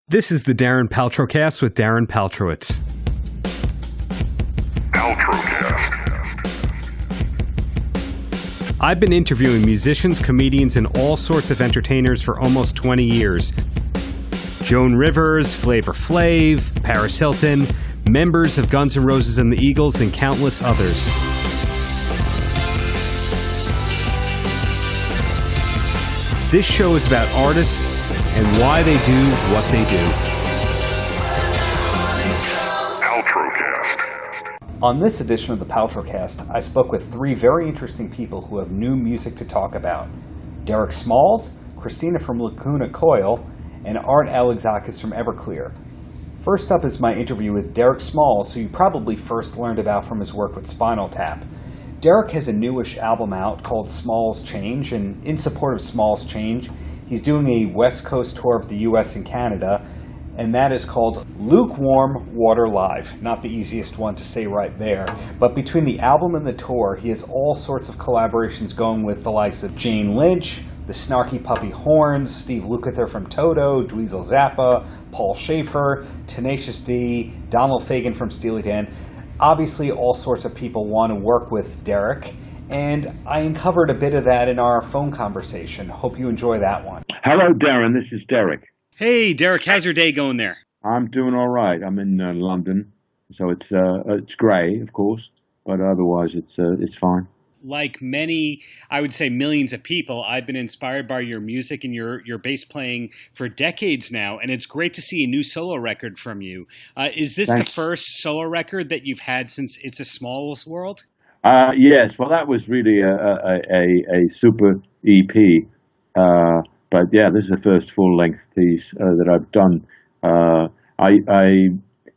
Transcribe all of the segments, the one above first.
This is the Darren Paltrocast with Darren Paltrowitz. Paltrocast. I've been interviewing musicians, comedians, and all sorts of entertainers for almost 20 years. Joan Rivers, Flavor Flav, Paris Hilton, members of Guns N' Roses and the Eagles, and countless others. This show is about artists and why they do what they do. Paltrocast. On this edition of the Paltrocast, I spoke with three very interesting people who have new music to talk about. Derek Smalls, Cristina from Lacuna Coil, and Art Alexakis from Everclear. First up is my interview with Derek Smalls, who you probably first learned about from his work with Spinal Tap. Derek has a newish album out called Smalls Change, and in support of Smalls Change, he's doing a West Coast tour of the US and Canada, and that is called Lukewarm Water Live. Not the easiest one to say right there. But between the album and the tour, he has all sorts of collaborations going with the likes of Jane Lynch, the Snarky Puppy Horns, Steve Lukather from Toto, Dweezil Zappa, Paul Schaefer, Tenacious D, Donald Fagen from Steely Dan. Obviously, all sorts of people want to work with Derek, and I uncovered a bit of that in our phone conversation. Hope you enjoy that one. Hello, Darren. This is Derek. Hey, Derek, how's your day going there? I'm doing all right. I'm in London, so it's grey, of course, but otherwise it's fine. Like many, I would say millions of people, I've been inspired by your music and your bass playing for decades now, and it's great to see a new solo record from you. Is this Thanks. the first solo record that you've had since It's a Small World? Yes, well, that was really a super EP, but yeah, this is the first full-length piece that I've done. I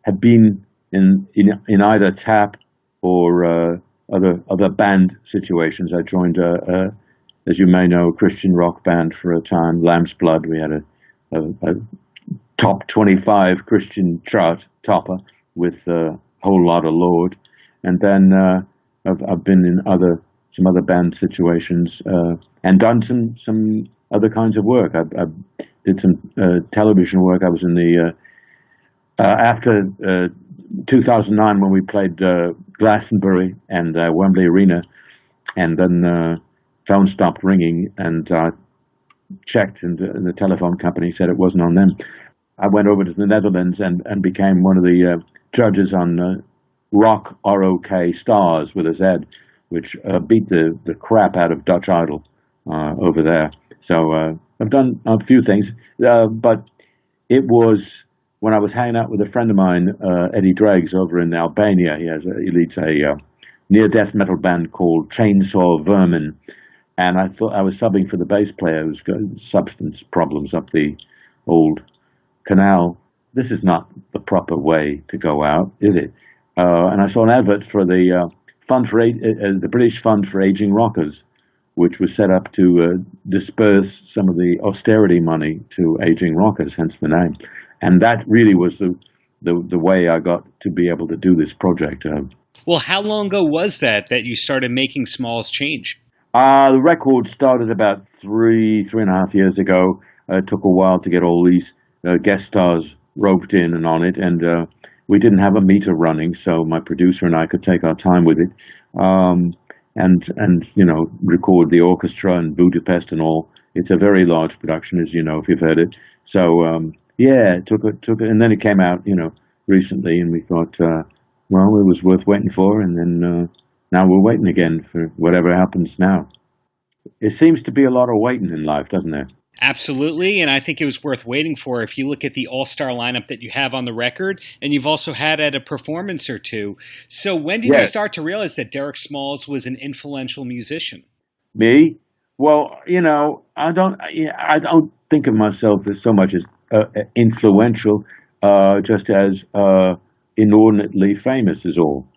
had been in either Tap or other band situations. I joined as you may know, a Christian rock band for a time, Lamb's Blood. We had a top 25 Christian chart topper with a whole lot of Lord, and then I've been in some other band situations and done some other kinds of work. I did some television work. I was in the after 2009 when we played Glastonbury and Wembley Arena, and then phone stopped ringing, and I checked, and the telephone company said it wasn't on them. I went over to the Netherlands and became one of the judges on Rock ROK Stars with a Z, which beat the crap out of Dutch Idol over there. So I've done a few things, but it was when I was hanging out with a friend of mine, Eddie Dregs, over in Albania. He leads a near-death metal band called Chainsaw Vermin, and I thought I was subbing for the bass player who's got substance problems up the old canal. This is not the proper way to go out, is it? And I saw an advert for the the British Fund for Aging Rockers, which was set up to disperse some of the austerity money to aging rockers, hence the name. And that really was the way I got to be able to do this project. Well, how long ago was that you started making Smalls Change? The record started about three and a half years ago. It took a while to get all these guest stars roped in and on it, and we didn't have a meter running, so my producer and I could take our time with it, and record the orchestra in Budapest and all. It's a very large production, as you know, if you've heard it. So yeah, it took it, and then it came out, recently, and we thought, well, it was worth waiting for, and then now we're waiting again for whatever happens now. It seems to be a lot of waiting in life, doesn't there? Absolutely, and I think it was worth waiting for if you look at the all-star lineup that you have on the record, and you've also had at a performance or two. So when did you start to realize that Derek Smalls was an influential musician? Me? Well, I don't think of myself as so much as influential, just as inordinately famous is all.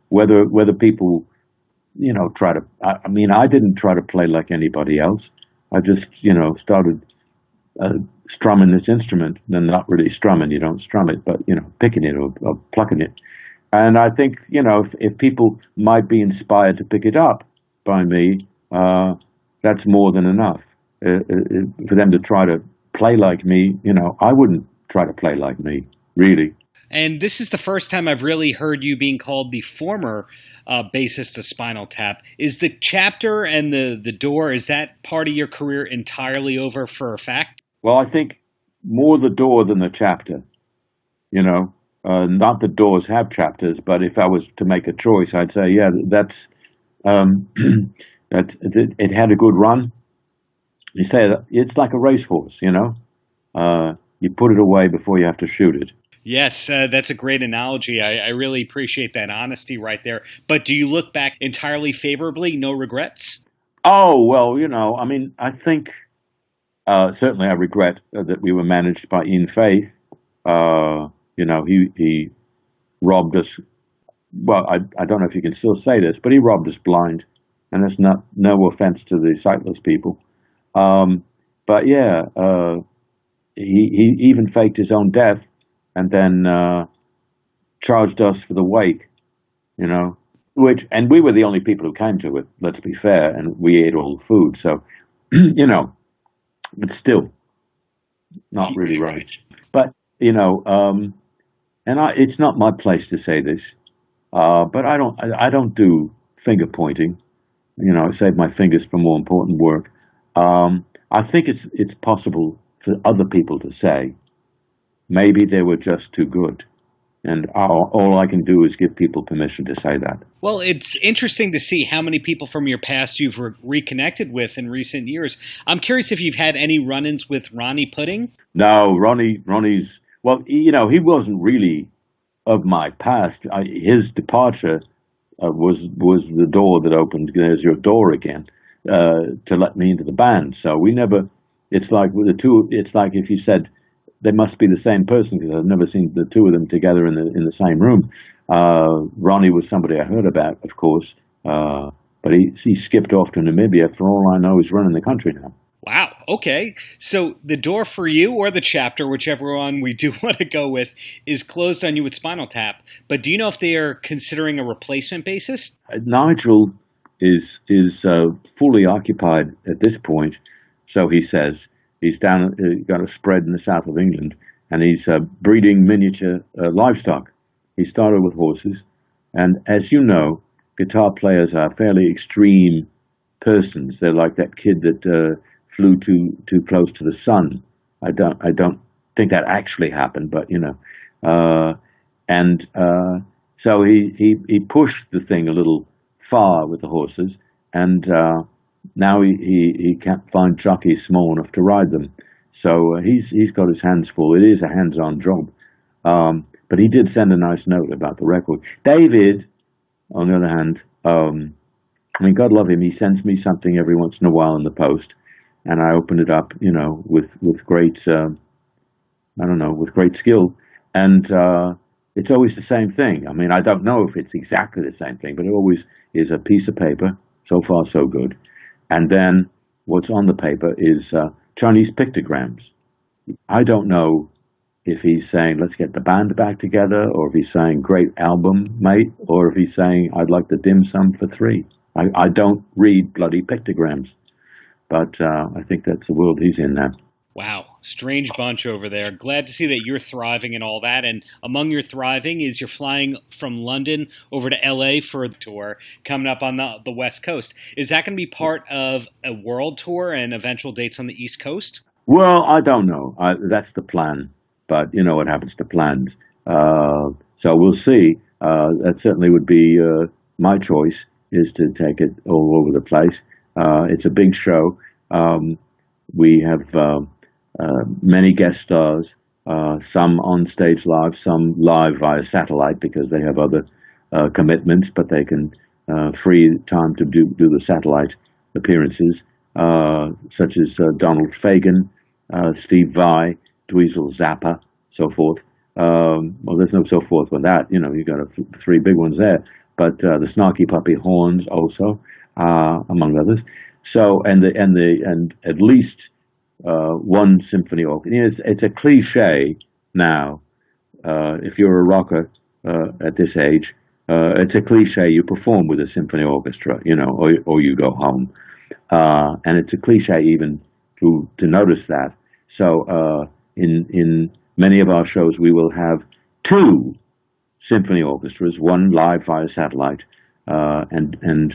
Whether people, try to. I didn't try to play like anybody else. I just, started strumming this instrument, then not really strumming. You don't strum it, but picking it or plucking it. And I think if people might be inspired to pick it up by me, that's more than enough for them to try to play like me, I wouldn't try to play like me, really. And this is the first time I've really heard you being called the former bassist of Spinal Tap. Is the chapter and the door, is that part of your career entirely over for a fact? Well, I think more the door than the chapter, not that doors have chapters, but if I was to make a choice, I'd say, yeah, that's, it had a good run. You say it's like a racehorse, you put it away before you have to shoot it. Yes, that's a great analogy. I really appreciate that honesty right there. But do you look back entirely favorably? No regrets? Oh, well, I think certainly I regret that we were managed by Ian Faith. He robbed us. Well, I don't know if you can still say this, but he robbed us blind. And that's no offense to the sightless people. But yeah, he even faked his own death and then charged us for the wake, and we were the only people who came to it, let's be fair, and we ate all the food. So, but still not really right. But, it's not my place to say this, but I don't do finger pointing. I save my fingers for more important work. I think it's possible for other people to say, maybe they were just too good. And all I can do is give people permission to say that. Well, it's interesting to see how many people from your past you've reconnected with in recent years. I'm curious if you've had any run-ins with Ronnie Pudding? No, Ronnie's, well, he wasn't really of my past. His departure was the door that opened, there's your door again, to let me into the band. So we never, it's like with the two, it's like if you said, they must be the same person, because I've never seen the two of them together in the same room. Ronnie was somebody I heard about, of course, but he skipped off to Namibia. For all I know, he's running the country now. Wow. Okay. So the door for you, or the chapter, whichever one we do want to go with, is closed on you with Spinal Tap. But do you know if they are considering a replacement bassist? Nigel is fully occupied at this point, so he says. He's got a spread in the south of England, and he's breeding miniature livestock. He started with horses, and as you know, guitar players are fairly extreme persons. They're like that kid that flew too close to the sun. I don't think that actually happened, but so he pushed the thing a little far with the horses, and now he can't find jockeys small enough to ride them. So he's got his hands full. It is a hands-on job. But he did send a nice note about the record. David, on the other hand, God love him, he sends me something every once in a while in the post, and I open it up, with great, with great skill. And it's always the same thing. I don't know if it's exactly the same thing, but it always is a piece of paper. So far, so good. And then what's on the paper is Chinese pictograms. I don't know if he's saying, let's get the band back together, or if he's saying, great album, mate, or if he's saying, I'd like the dim sum for 3. I don't read bloody pictograms, but I think that's the world he's in now. Wow, strange bunch over there. Glad to see that you're thriving and all that. And among your thriving is you're flying from London over to LA for a tour coming up on the West Coast. Is that going to be part of a world tour and eventual dates on the East Coast? Well, I don't know. That's the plan. But you know what happens to plans. So we'll see. That certainly would be my choice, is to take it all over the place. It's a big show. We have many guest stars, some on stage live, some live via satellite because they have other commitments, but they can free time to do the satellite appearances, such as Donald Fagen, Steve Vai, Dweezil Zappa, so forth. Well, there's no so forth with that. You've got 3 big ones there, but the Snarky Puppy Horns also, among others. So, and at least one symphony orchestra. It's a cliche now. If you're a rocker at this age, it's a cliche. You perform with a symphony orchestra, or you go home. And it's a cliche even to notice that. So in many of our shows, we will have two symphony orchestras, one live via satellite, and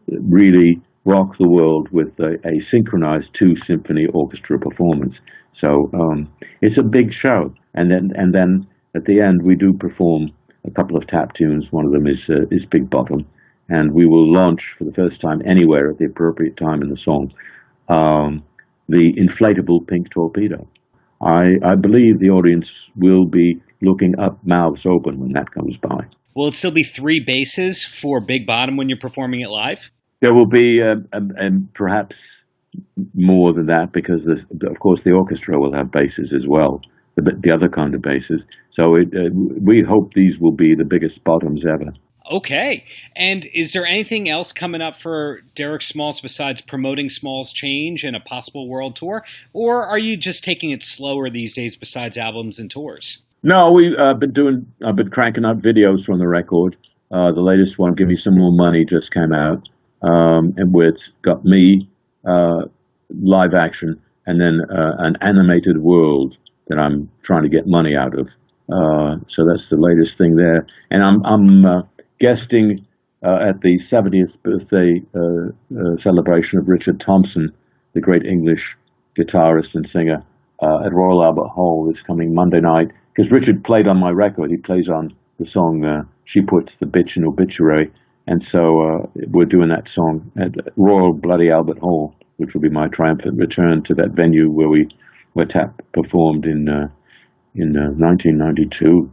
really rock the world with a synchronized two symphony orchestra performance. So it's a big show, and then at the end we do perform a couple of tap tunes. One of them is Big Bottom, and we will launch for the first time anywhere at the appropriate time in the song the inflatable Pink Torpedo. I believe the audience will be looking up, mouths open, when that comes by. Will it still be three basses for Big Bottom when you're performing it live? There will be perhaps more than that, because of course the orchestra will have basses as well, the other kind of basses. So we hope these will be the biggest bottoms ever. Okay. And is there anything else coming up for Derek Smalls besides promoting Smalls Change and a possible world tour? Or are you just taking it slower these days besides albums and tours? No, I've been cranking out videos from the record. The latest one, Give Me Some More Money, just came out. And where it's got me, live action, and then an animated world that I'm trying to get money out of. So that's the latest thing there. And I'm guesting at the 70th birthday celebration of Richard Thompson, the great English guitarist and singer, at Royal Albert Hall this coming Monday night. Because Richard played on my record. He plays on the song She Puts the Bitch in Obituary. And so we're doing that song at Royal Bloody Albert Hall, which will be my triumphant return to that venue where Tap performed in 1992.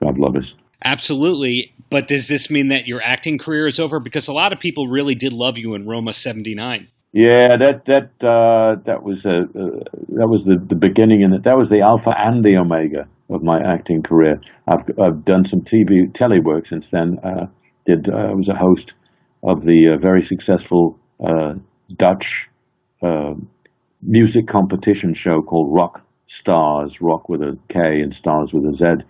God love us. Absolutely. But does this mean that your acting career is over? Because a lot of people really did love you in Roma 79. Yeah, that was the beginning, and that was the alpha and the omega of my acting career. I've done some telly work since then. I was a host of the very successful Dutch music competition show called Rock Stars, rock with a K and stars with a Z.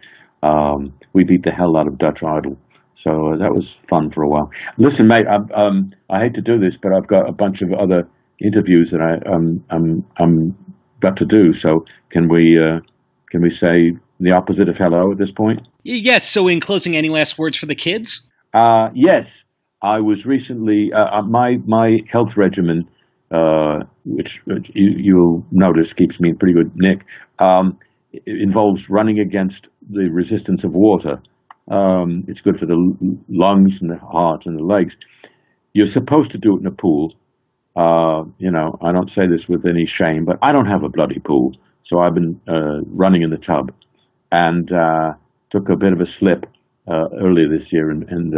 We beat the hell out of Dutch Idol. So that was fun for a while. Listen, mate, I hate to do this, but I've got a bunch of other interviews that I'm got to do. So can we say the opposite of hello at this point? Yes. So in closing, any last words for the kids? Yes, I was recently my health regimen, which you'll notice keeps me in pretty good nick. Involves running against the resistance of water. It's good for the lungs and the heart and the legs. You're supposed to do it in a pool. I don't say this with any shame, but I don't have a bloody pool. So I've been running in the tub and took a bit of a slip earlier this year and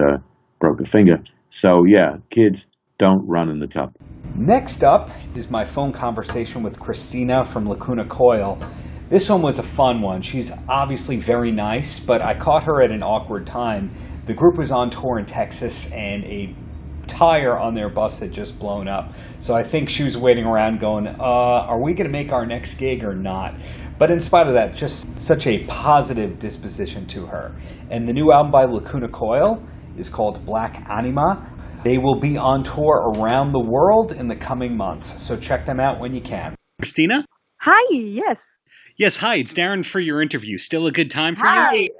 broke a finger. So yeah, kids, don't run in the tub. Next up is my phone conversation with Cristina from Lacuna Coil. This one was a fun one. She's obviously very nice, but I caught her at an awkward time. The group was on tour in Texas, and a tire on their bus had just blown up. So I think she was waiting around going, are we going to make our next gig or not? But in spite of that, just such a positive disposition to her. And the new album by Lacuna Coil is called Black Anima. They will be on tour around the world in the coming months, so check them out when you can. Cristina? Hi, yes. Yes, hi, it's Darren for your interview. Still a good time for Hi. you?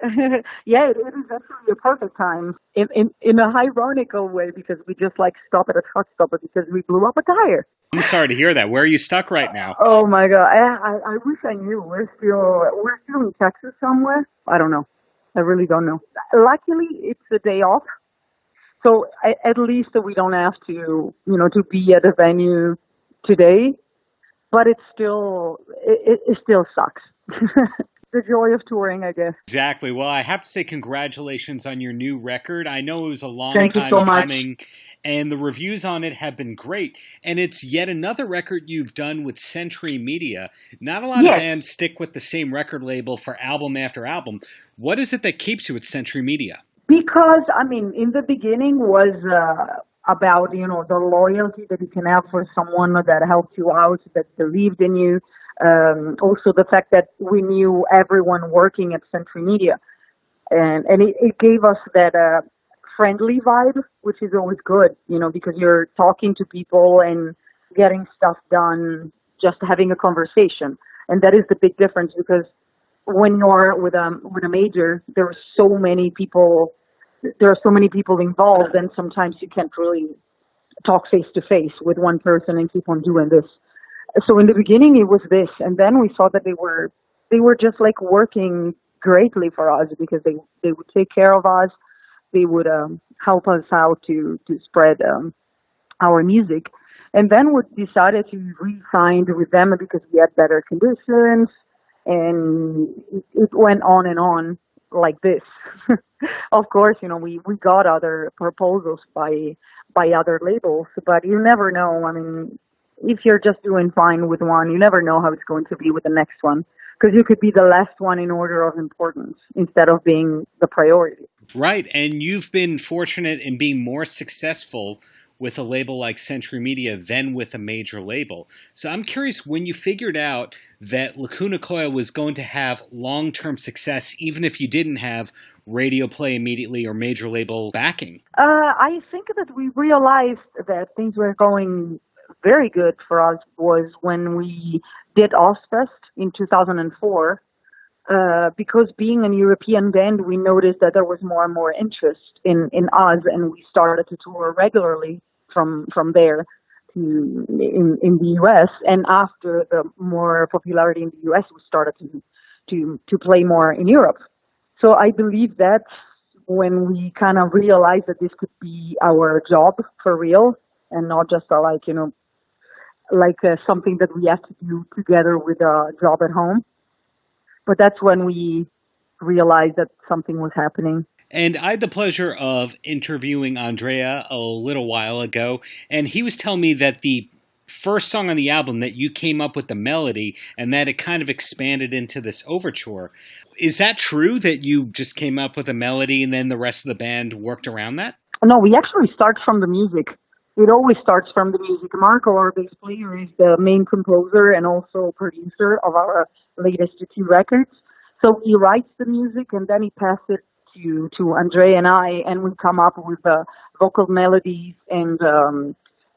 Yeah, it is actually a perfect time in a ironical way, because we just stop at a truck stopper because we blew up a tire. I'm sorry to hear that. Where are you stuck right now? Oh my God, I wish I knew. We're still in Texas somewhere. I don't know. I really don't know. Luckily, it's a day off, so at least we don't have to be at a venue today. But it still sucks. The joy of touring, I guess. Exactly. Well, I have to say congratulations on your new record. I know it was a long Thank time you so much. coming, and the reviews on it have been great. And it's yet another record you've done with Century Media. Not a lot of bands stick with the same record label for album after album. What is it that keeps you at Century Media? Because, in the beginning was about, the loyalty that you can have for someone that helped you out, that believed in you. Also the fact that we knew everyone working at Century Media. And it gave us that friendly vibe, which is always good, because you're talking to people and getting stuff done, just having a conversation. And that is the big difference, because when you're with a major, there are so many people involved, and sometimes you can't really talk face to face with one person and keep on doing this. So in the beginning it was this, and then we saw that they were just like working greatly for us, because they would take care of us, they would help us out to spread our music. And then we decided to re-sign with them because we had better conditions, and it went on and on like this. Of course, we got other proposals by other labels, but you never know. I mean, if you're just doing fine with one, you never know how it's going to be with the next one, because you could be the last one in order of importance instead of being the priority. Right, and you've been fortunate in being more successful with a label like Century Media than with a major label. So I'm curious, when you figured out that Lacuna Coil was going to have long-term success, even if you didn't have radio play immediately or major label backing? I think that we realized that things were going very good for us was when we did Ozfest in 2004. Because being a European band, we noticed that there was more and more interest in us, and we started to tour regularly from there in the US. And after the more popularity in the US, we started to play more in Europe. So I believe that when we kind of realized that this could be our job for real, and not just something that we have to do together with a job at home. But that's when we realized that something was happening. And I had the pleasure of interviewing Andrea a little while ago, and he was telling me that the first song on the album, that you came up with the melody, and that it kind of expanded into this overture. Is that true, that you just came up with a melody and then the rest of the band worked around that? No, we actually start from the music. It always starts from the music. Marco, our bass player, is the main composer and also producer of our latest two records. So he writes the music and then he passes it to Andrea and I, and we come up with vocal melodies, and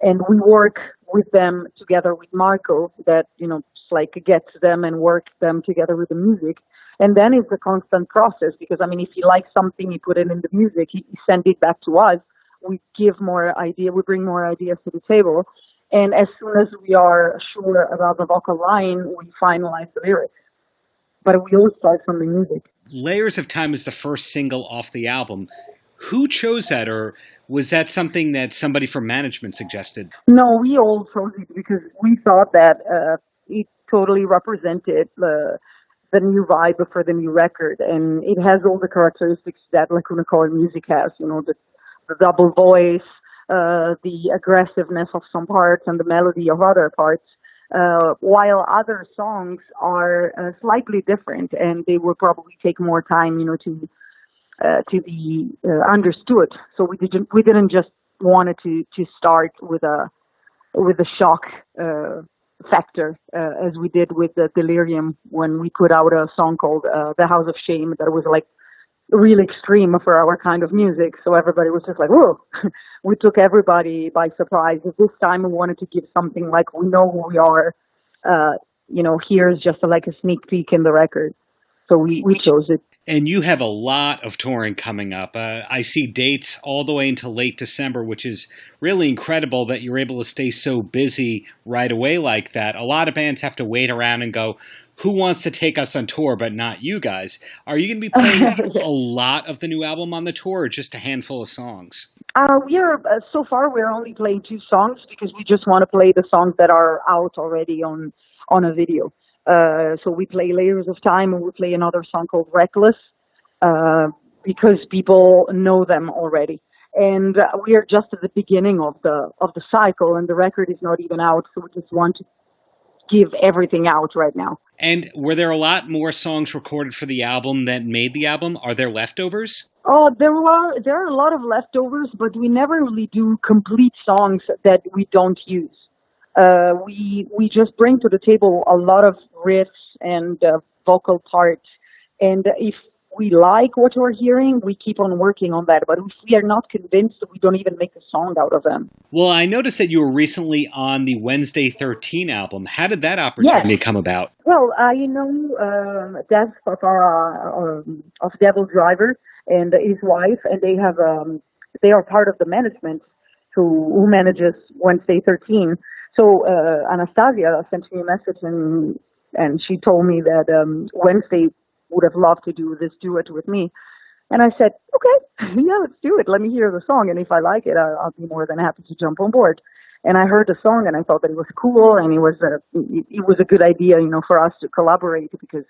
we work with them together with Marco, that just like gets them and works them together with the music. And then it's a constant process, because if he likes something, he put it in the music, he sends it back to us. We give more idea, we bring more ideas to the table, and as soon as we are sure about the vocal line, we finalize the lyrics. But we always start from the music. Layers of Time is the first single off the album. Who chose that, or was that something that somebody from management suggested? No, we all chose it because we thought that it totally represented the new vibe for the new record, and it has all the characteristics that Lacuna Coil music has, the double voice, the aggressiveness of some parts and the melody of other parts, while other songs are slightly different, and they will probably take more time, to be understood. So we didn't just want to start with a shock factor, as we did with Delirium when we put out a song called The House of Shame that was like really extreme for our kind of music. So everybody was just like, whoa, we took everybody by surprise. This time we wanted to give something like, we know who we are, here's just like a sneak peek in the record. So we chose it. And you have a lot of touring coming up. I see dates all the way into late December, which is really incredible that you're able to stay so busy right away like that. A lot of bands have to wait around and go, who wants to take us on tour, but not you guys? Are you going to be playing a lot of the new album on the tour, or just a handful of songs? So far we're only playing 2 songs because we just want to play the songs that are out already on a video. So we play Layers of Time, and we play another song called Reckless, because people know them already. And we are just at the beginning of the cycle, and the record is not even out, so we just want to give everything out right now. And were there a lot more songs recorded for the album that made the album? Are there leftovers? Oh, there are a lot of leftovers, but we never really do complete songs that we don't use. We just bring to the table a lot of riffs and vocal parts, and if we like what we're hearing, we keep on working on that. But if we are not convinced, we don't even make a song out of them. Well, I noticed that you were recently on the Wednesday 13 album. How did that opportunity come about? Well, Des of Devil Driver and his wife, and they are part of the management who manages Wednesday 13. So Anastasia sent me a message, and she told me that Wednesday would have loved to do this duet with me. And I said, okay, yeah, let's do it. Let me hear the song, and if I like it, I'll be more than happy to jump on board. And I heard the song, and I thought that it was cool, and it was a good idea, for us to collaborate because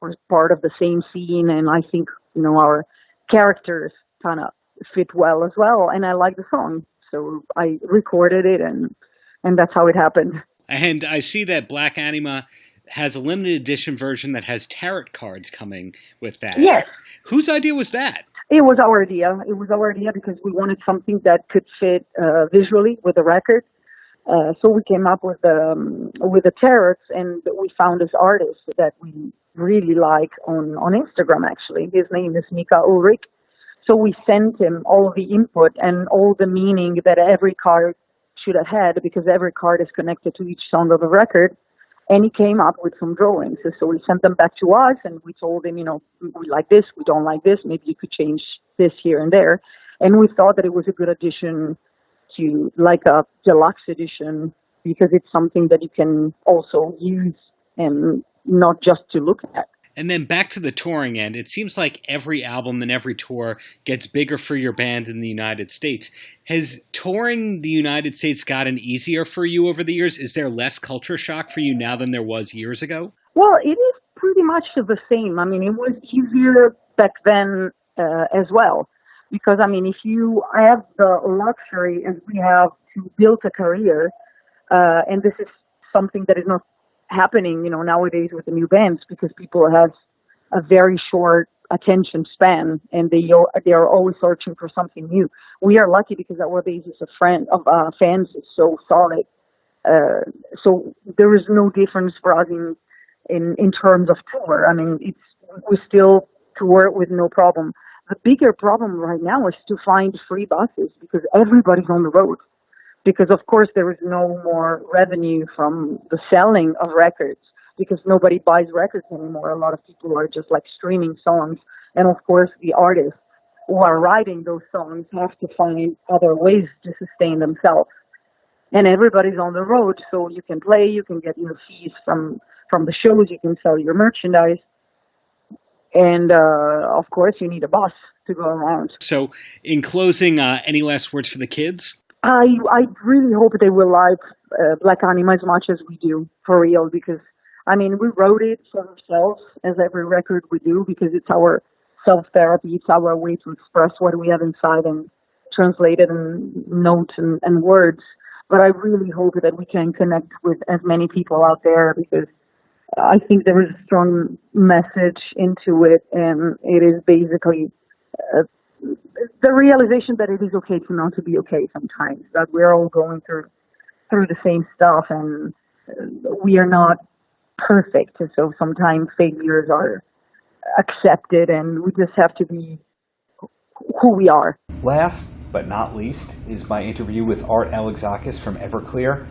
we're part of the same scene, and I think, our characters kind of fit well as well, and I like the song. So I recorded it, and that's how it happened. And I see that Black Anima has a limited edition version that has tarot cards coming with that. Yes. Whose idea was that? It was our idea. It was our idea because we wanted something that could fit visually with the record. So we came up with the tarots, and we found this artist that we really like on Instagram, actually. His name is Mika Ulrich. So we sent him all the input and all the meaning that every card should have had, because every card is connected to each song of the record. And he came up with some drawings. So we sent them back to us, and we told him, we like this, we don't like this, maybe you could change this here and there. And we thought that it was a good addition to like a deluxe edition, because it's something that you can also use and not just to look at. And then back to the touring end, it seems like every album and every tour gets bigger for your band in the United States. Has touring the United States gotten easier for you over the years? Is there less culture shock for you now than there was years ago? Well, it is pretty much the same. I mean, it was easier back then as well. Because, if you have the luxury, as we have, to build a career, and this is something that is not happening, nowadays with the new bands, because people have a very short attention span, and they are always searching for something new. We are lucky because our base of fans is so solid. So there is no difference for us in terms of tour. We still tour with no problem. The bigger problem right now is to find free buses, because everybody's on the road. Because, of course, there is no more revenue from the selling of records, because nobody buys records anymore. A lot of people are just streaming songs. And, of course, the artists who are writing those songs have to find other ways to sustain themselves. And everybody's on the road, so you can play, you can get your fees from the shows, you can sell your merchandise. And, of course, you need a bus to go around. So, in closing, any last words for the kids? I really hope they will like Black Anima as much as we do, for real, because, we wrote it for ourselves, as every record we do, because it's our self-therapy, it's our way to express what we have inside and translate it in notes and words. But I really hope that we can connect with as many people out there, because I think there is a strong message into it, and it is basically the realization that it is okay to not to be okay sometimes, that we're all going through the same stuff, and we are not perfect. So sometimes failures are accepted, and we just have to be who we are. Last but not least is my interview with Art Alexakis from Everclear.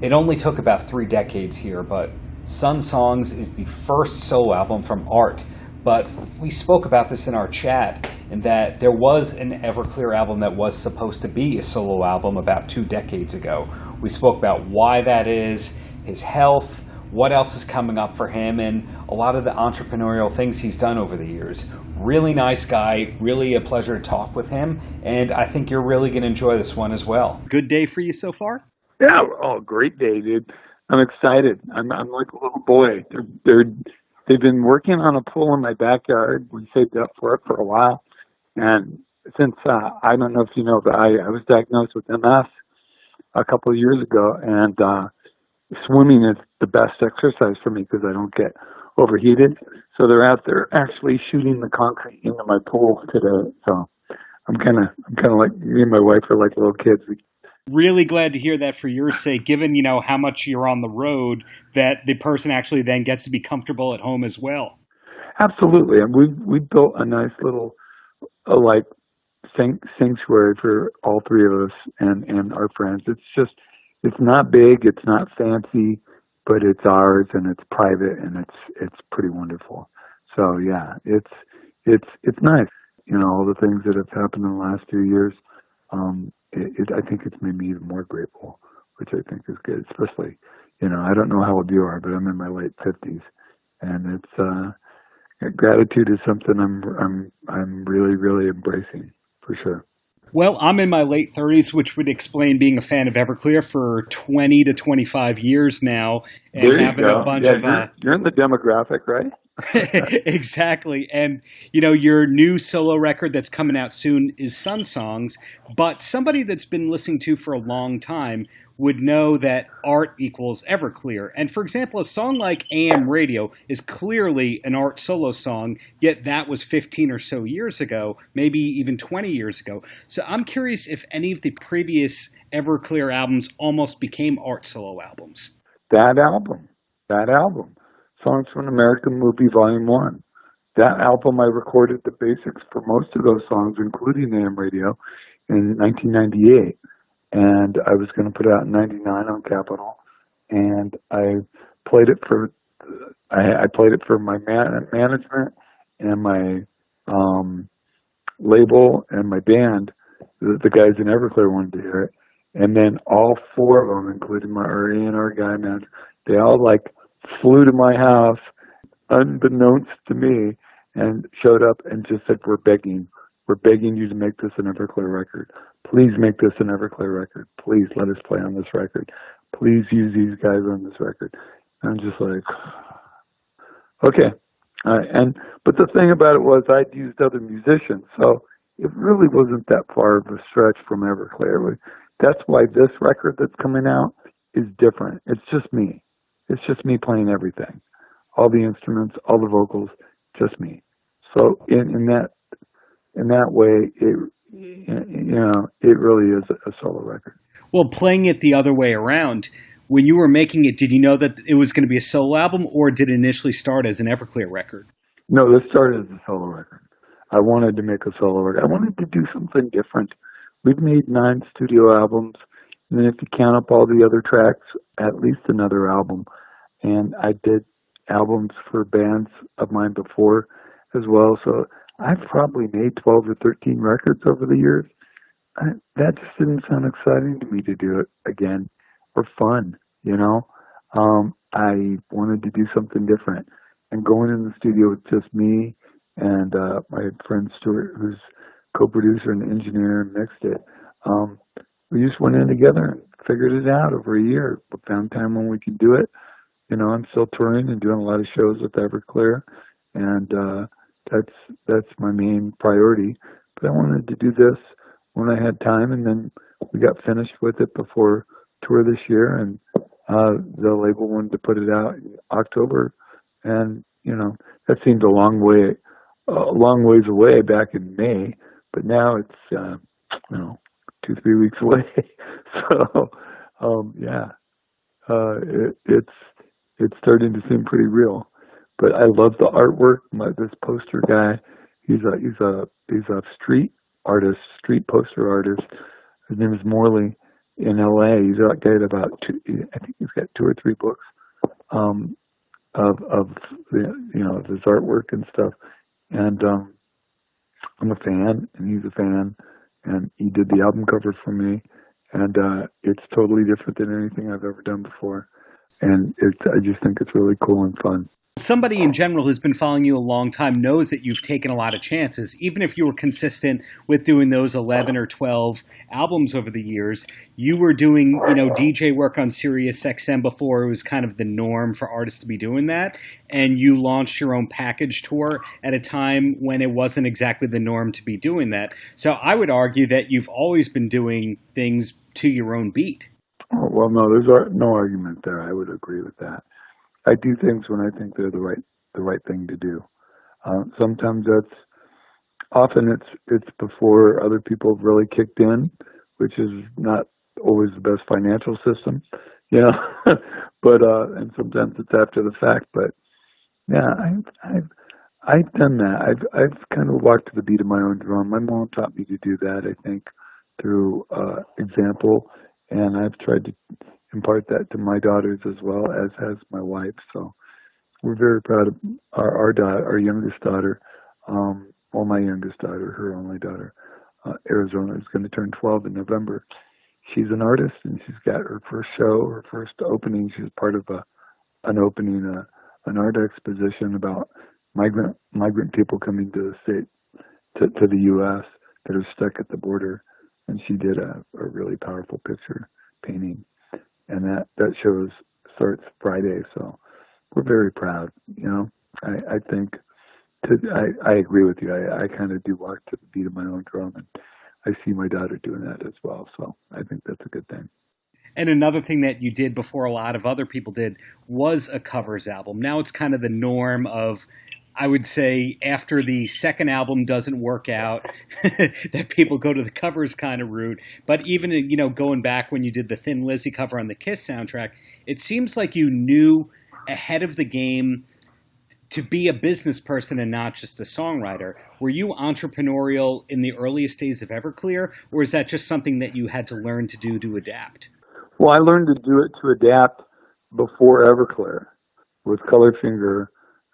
It only took about 3 decades here, but Sun Songs is the first solo album from Art. But we spoke about this in our chat, in that there was an Everclear album that was supposed to be a solo album about 2 decades ago. We spoke about why that is, his health, what else is coming up for him, and a lot of the entrepreneurial things he's done over the years. Really nice guy, really a pleasure to talk with him, and I think you're really going to enjoy this one as well. Good day for you so far? Yeah, great day, dude. I'm excited. I'm like a little boy. They've been working on a pool in my backyard. We saved up for it for a while. And since, I don't know if you know, but I was diagnosed with MS a couple of years ago. And swimming is the best exercise for me because I don't get overheated. So they're out there actually shooting the concrete into my pool today. So I'm kind of like, me and my wife are like little kids. Really glad to hear that for your sake, given, how much you're on the road, that the person actually then gets to be comfortable at home as well. Absolutely, and we built a nice little like sanctuary for all three of us and our friends. It's not big, it's not fancy, but it's ours and it's private and it's pretty wonderful. So yeah, it's nice. You know, all the things that have happened in the last 2 years. I think it's made me even more grateful, which I think is good. Especially, you know, I don't know how old you are, but I'm in my late 50s, and it's gratitude is something I'm really really embracing for sure. Well, I'm in my late 30s, which would explain being a fan of Everclear for 20 to 25 years now, and There you having go. a bunch Yeah, of you're in the demographic, right? exactly. And, you know, your new solo record that's coming out soon is Sun Songs, but somebody that's been listening to for a long time would know that art equals Everclear. And for example, a song like AM Radio is clearly an Art solo song, yet that was 15 or so years ago, maybe even 20 years ago. So I'm curious if any of the previous Everclear albums almost became Art solo albums. That album, Songs from an American Movie Volume 1. That album, I recorded the basics for most of those songs, including AM Radio, in 1998. And I was going to put it out in 99 on Capitol. And I played it for my management and my label and my band. The guys in Everclear wanted to hear it. And then all four of them, including my A&R guy, man, they all like flew to my house unbeknownst to me and showed up and just said, we're begging you to make this an Everclear record. Please make this an Everclear record. Please let us play on this record. Please use these guys on this record. And I'm just like, okay. But the thing about it was I'd used other musicians, so it really wasn't that far of a stretch from Everclear. That's why this record that's coming out is different. It's just me. It's just me playing everything, all the instruments, all the vocals, just me. So in that way, it really is a solo record. Well, playing it the other way around, when you were making it, did you know that it was going to be a solo album, or did it initially start as an Everclear record? No, this started as a solo record. I wanted to make a solo record. I wanted to do something different. We've made 9 studio albums, and then if you count up all the other tracks, at least another album. And I did albums for bands of mine before as well. So I've probably made 12 or 13 records over the years. That just didn't sound exciting to me to do it again or fun, you know. I wanted to do something different. And going in the studio with just me and my friend Stuart, who's co-producer and engineer, and mixed it. We just went in together and figured it out over a year. We found time when we could do it. You know, I'm still touring and doing a lot of shows with Everclear, and that's my main priority. But I wanted to do this when I had time, and then we got finished with it before tour this year, and the label wanted to put it out in October, and you know that seemed a long ways away back in May, but now it's 2-3 weeks away. So it's starting to seem pretty real. But I love the artwork. This poster guy, he's a street artist, street poster artist. His name is Morley in L.A. He's got about I think he's got 2 or 3 books of his artwork and stuff. And I'm a fan, and he's a fan, and he did the album cover for me. And it's totally different than anything I've ever done before. And I just think it's really cool and fun. Somebody in general who's been following you a long time knows that you've taken a lot of chances. Even if you were consistent with doing those 11 or 12 albums over the years, you were doing, DJ work on Sirius XM before it was kind of the norm for artists to be doing that. And you launched your own package tour at a time when it wasn't exactly the norm to be doing that. So I would argue that you've always been doing things to your own beat. Oh, well, no, there's no argument there. I would agree with that. I do things when I think they're the right thing to do. Sometimes often it's before other people have really kicked in, which is not always the best financial system, but and sometimes it's after the fact. But yeah, I've done that. I've kind of walked to the beat of my own drum. My mom taught me to do that, I think, through example, and I've tried to impart that to my daughters as well, as has my wife. So we're very proud of our youngest daughter. Well, my youngest daughter, her only daughter, Arizona, is going to turn 12 in November. She's an artist, and she's got her first show, her first opening. She's part of an opening, an art exposition about migrant people coming to the state, to the U.S. that are stuck at the border, and she did a really powerful picture painting, and that show starts Friday. So we're very proud. I think I agree with you. I kind of do walk to the beat of my own drum, and I see my daughter doing that as well. So I think that's a good thing. And another thing that you did before a lot of other people did was a covers album. Now it's kind of the norm of, I would say, after the second album doesn't work out, that people go to the covers kind of route. But even, going back when you did the Thin Lizzy cover on the Kiss soundtrack, it seems like you knew ahead of the game to be a business person and not just a songwriter. Were you entrepreneurial in the earliest days of Everclear, or is that just something that you had to learn to do to adapt? Well, I learned to do it to adapt before Everclear with Colorfinger,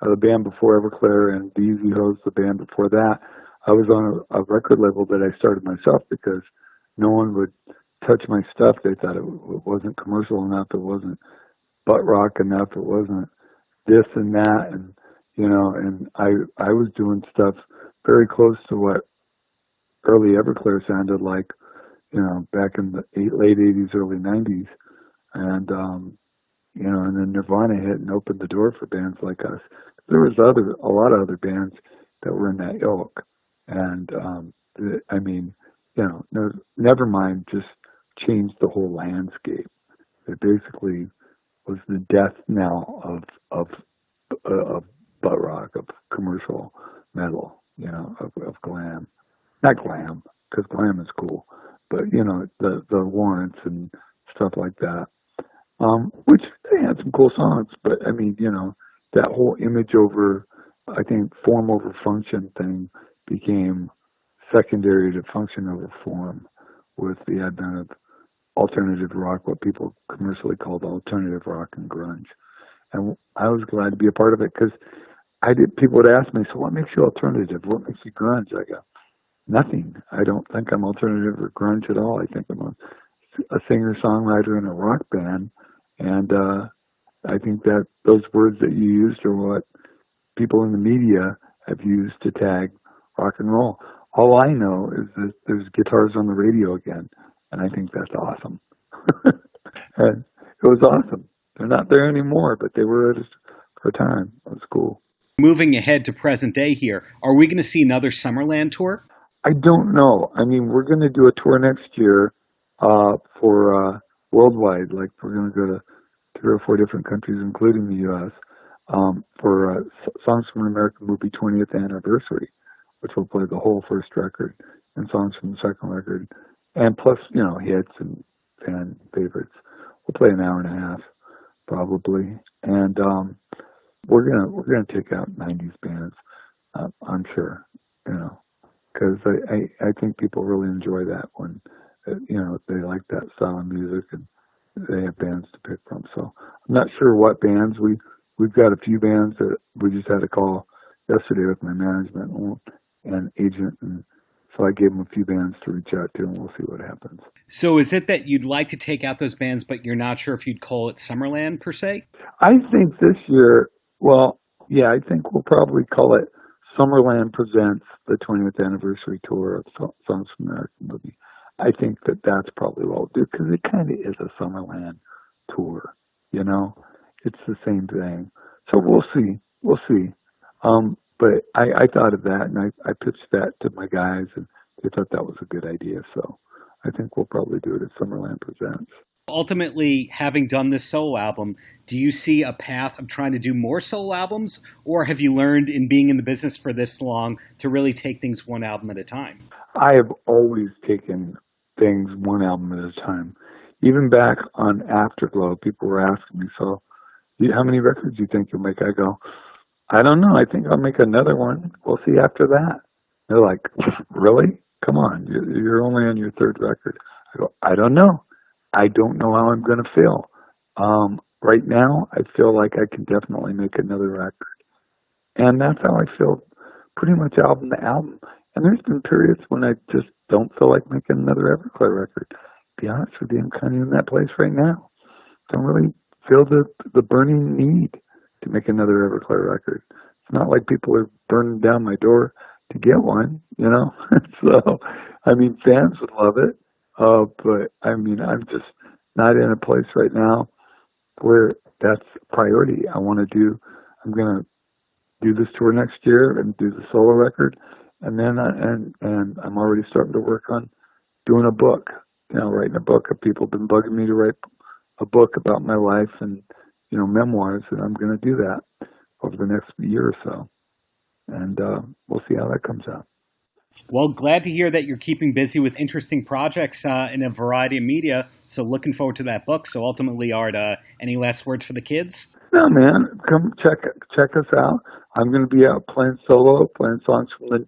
the band before Everclear, and the Easy Hose, the band before that. I was on a record label that I started myself because no one would touch my stuff. They thought it wasn't commercial enough, it wasn't butt rock enough, it wasn't this and that, and and I was doing stuff very close to what early Everclear sounded like, back in the late 80s, early 90s. And, and then Nirvana hit and opened the door for bands like us. There was a lot of other bands that were in that ilk. And, Nevermind just changed the whole landscape. It basically was the death knell of butt rock, of commercial metal, of glam. Not glam, because glam is cool, but the Warrants and stuff like that, which they had some cool songs, but that whole image over, I think, form over function thing became secondary to function over form with the advent of alternative rock, what people commercially called alternative rock and grunge. And I was glad to be a part of it because people would ask me, so what makes you alternative? What makes you grunge? I go, nothing. I don't think I'm alternative or grunge at all. I think I'm a singer-songwriter in a rock band. And I think that those words that you used are what people in the media have used to tag rock and roll. All I know is that there's guitars on the radio again, and I think that's awesome. And it was awesome. They're not there anymore, but they were at a time. It was cool. Moving ahead to present day here, are we going to see another Summerland tour? I don't know. We're going to do a tour next year for worldwide. Like, we're going to go to 3 or 4 different countries, including the U.S., for Songs from an American Movie 20th anniversary, which will play the whole first record and songs from the second record, and plus, hits and fan favorites. We'll play an hour and a half, probably, and we're gonna take out 90s bands. I'm sure, because I think people really enjoy that when they like that style of music and they have bands to pick from. So I'm not sure what bands we've got a few bands that we just had a call yesterday with my management and agent, and so I gave them a few bands to reach out to, and we'll see what happens. So is it that you'd like to take out those bands, but you're not sure if you'd call it Summerland per se? I think this year, I think we'll probably call it Summerland Presents the 20th anniversary tour of Songs from the American Movie. I think that's probably what we'll do, because it kind of is a Summerland tour, It's the same thing. So we'll see. But I thought of that, and I pitched that to my guys, and they thought that was a good idea. So I think we'll probably do it at Summerland Presents. Ultimately, having done this solo album, do you see a path of trying to do more solo albums, or have you learned in being in the business for this long to really take things one album at a time? I have always taken things one album at a time. Even back on Afterglow, people were asking me, so how many records do you think you'll make? I go, I don't know. I think I'll make another one. We'll see after that. They're like, really? Come on. You're only on your third record. I go, I don't know. I don't know how I'm going to feel. Right now, I feel like I can definitely make another record. And that's how I feel pretty much album to album. And there's been periods when I just don't feel like making another Everclear record. To be honest with you, I'm kind of in that place right now. Don't really feel the burning need to make another Everclear record. It's not like people are burning down my door to get one, you know? So, I mean, fans would love it. But, I mean, I'm just not in a place right now where that's a priority. I'm going to do this tour next year and do the solo record. And then, and I'm already starting to work on doing a book, you know, writing a book. People have been bugging me to write a book about my life and, you know, memoirs, and I'm going to do that over the next year or so. And we'll see how that comes out. Well, glad to hear that you're keeping busy with interesting projects in a variety of media. So looking forward to that book. So ultimately, Art, any last words for the kids? No, man. Come check us out. I'm going to be out playing solo, playing songs from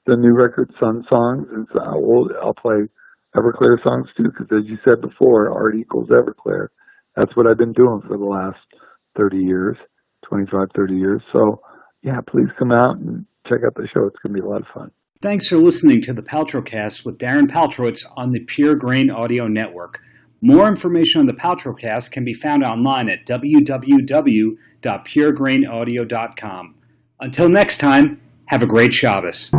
the new record, Sun Songs. And so I'll play Everclear songs, too, because as you said before, art equals Everclear. That's what I've been doing for the last 30 years, 25, 30 years. So, yeah, please come out and check out the show. It's going to be a lot of fun. Thanks for listening to the Paltrocast with Darren Paltrowitz on the Pure Grain Audio Network. More information on the Paltrocast can be found online at www.puregrainaudio.com. Until next time, have a great Shabbos.